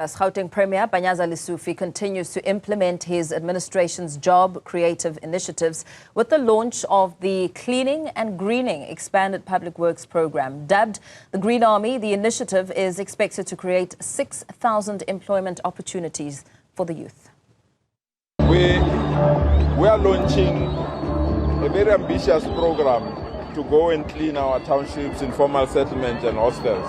As Gauteng Premier Panyaza Lesufi continues to implement his administration's job creative initiatives with the launch of the Cleaning and Greening Expanded Public Works Program. Dubbed the Green Army, the initiative is expected to create 6,000 employment opportunities for the youth. We are launching a very ambitious program to go and clean our townships, informal settlements and hostels.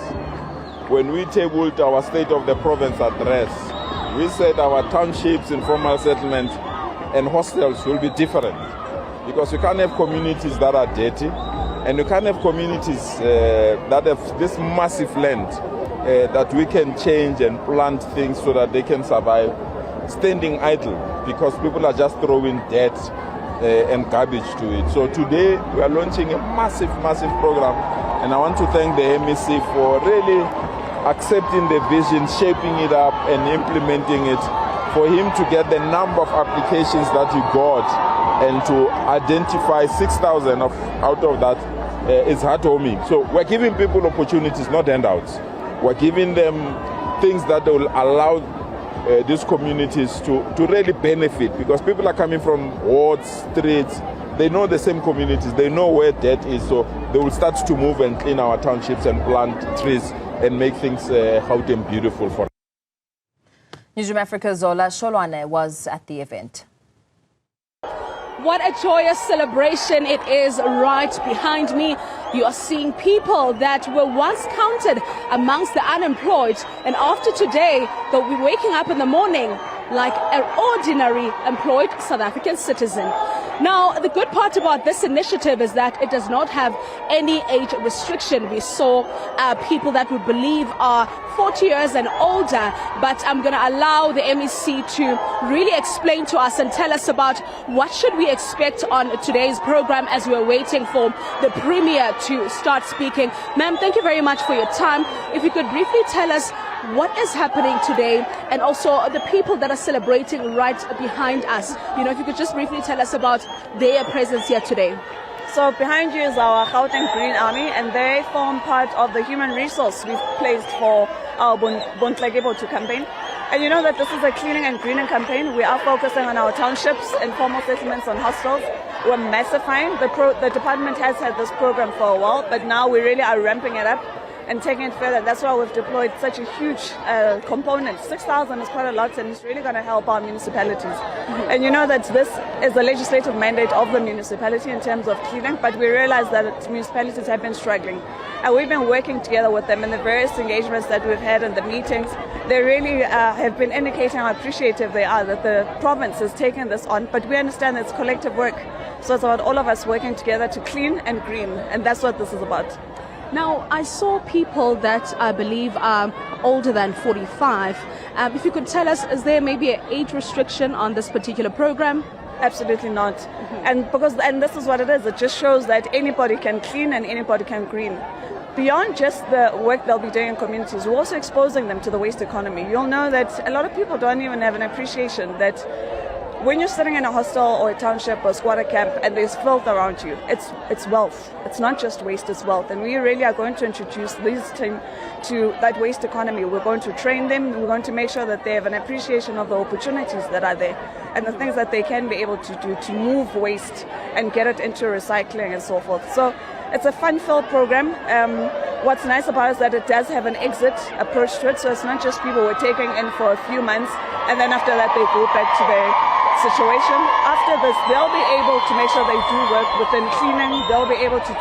When we tabled our State of the Province address, we said our townships, informal settlements and hostels will be different, because you can't have communities that are dirty, and you can't have communities that have this massive land that we can change and plant things so that they can survive standing idle, because people are just throwing dirt and garbage to it. So today we are launching a massive program, and I want to thank the MEC for really accepting the vision, shaping it up and implementing it. For him to get the number of applications that he got and to identify 6,000 out of that is heartwarming. So we're giving people opportunities, not handouts. We're giving them things that will allow these communities to really benefit, because people are coming from wards, streets. They know the same communities, they know where dirt is, so they will start to move and clean our townships and plant trees and make things Gauteng beautiful for us. Newzroom Afrika's Zola Sholwana was at the event. What a joyous celebration it is right behind me. You are seeing people that were once counted amongst the unemployed, and after today, they'll be waking up in the morning like an ordinary employed South African citizen. Now, the good part about this initiative is that it does not have any age restriction. We saw people that we believe are 40 years and older, but I'm going to allow the MEC to really explain to us and tell us about what should we expect on today's program as we're waiting for the Premier to start speaking. Ma'am, thank you very much for your time. If you could briefly tell us what is happening today, and also the people that are celebrating right behind us. You know, if you could just briefly tell us about their presence here today. So behind you is our Gauteng Green Army, and they form part of the human resource we've placed for our Bontlekebo campaign. And you know that this is a cleaning and greening campaign. We are focusing on our townships, informal settlements and hostels. We're massifying. The department has had this program for a while, but now we really are ramping it up and taking it further. That's why we've deployed such a huge component. 6,000 is quite a lot, and it's really going to help our municipalities. And you know that this is a legislative mandate of the municipality in terms of cleaning, but we realize that municipalities have been struggling. And we've been working together with them in the various engagements that we've had in the meetings. They really have been indicating how appreciative they are that the province has taken this on, but we understand it's collective work. So it's about all of us working together to clean and green, and that's what this is about. Now, I saw people that I believe are older than 45. If you could tell us, is there maybe an age restriction on this particular program? Absolutely not. And this is what it is. It just shows that anybody can clean and anybody can green. Beyond just the work they'll be doing in communities, we're also exposing them to the waste economy. You'll know that a lot of people don't even have an appreciation that when you're sitting in a hostel or a township or squatter camp and there's filth around you, it's wealth. It's not just waste, it's wealth. And we really are going to introduce these team to that waste economy. We're going to train them. We're going to make sure that they have an appreciation of the opportunities that are there and the things that they can be able to do to move waste and get it into recycling and so forth. So it's a fun-filled program. What's nice about it is that it does have an exit approach to it. So it's not just people we're taking in for a few months and then after that they go back to their situation. After this, they'll be able to make sure they do work within cleaning. They'll be able to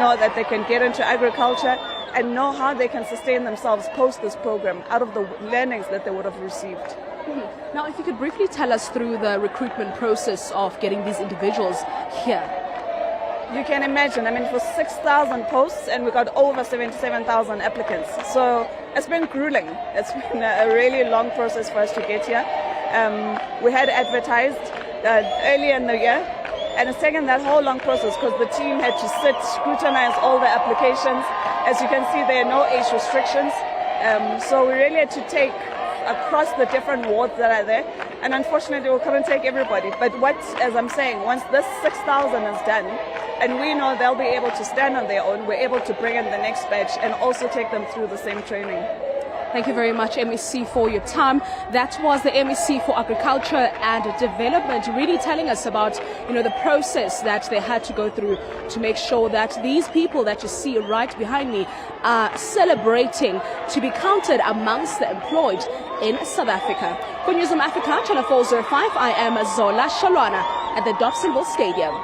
know that they can get into agriculture and know how they can sustain themselves post this program out of the learnings that they would have received. Now, if you could briefly tell us through the recruitment process of getting these individuals here. You can imagine, I mean, for 6,000 posts and we got over 77,000 applicants. So it's been grueling. It's been a really long process for us to get here. We had advertised earlier in the year, and it's taken that whole long process because the team had to sit, scrutinize all the applications. As you can see, there are no age restrictions. So we really had to take across the different wards that are there, and unfortunately we couldn't take everybody. But as I'm saying, once this 6,000 is done, and we know they'll be able to stand on their own, we're able to bring in the next batch and also take them through the same training. Thank you very much, MEC, for your time. That was the MEC for Agriculture and Development, really telling us about, the process that they had to go through to make sure that these people that you see right behind me are celebrating to be counted amongst the employed in South Africa. For Newzroom Afrika, Channel 405, I am Zola Sholwana at the Dobsonville Stadium.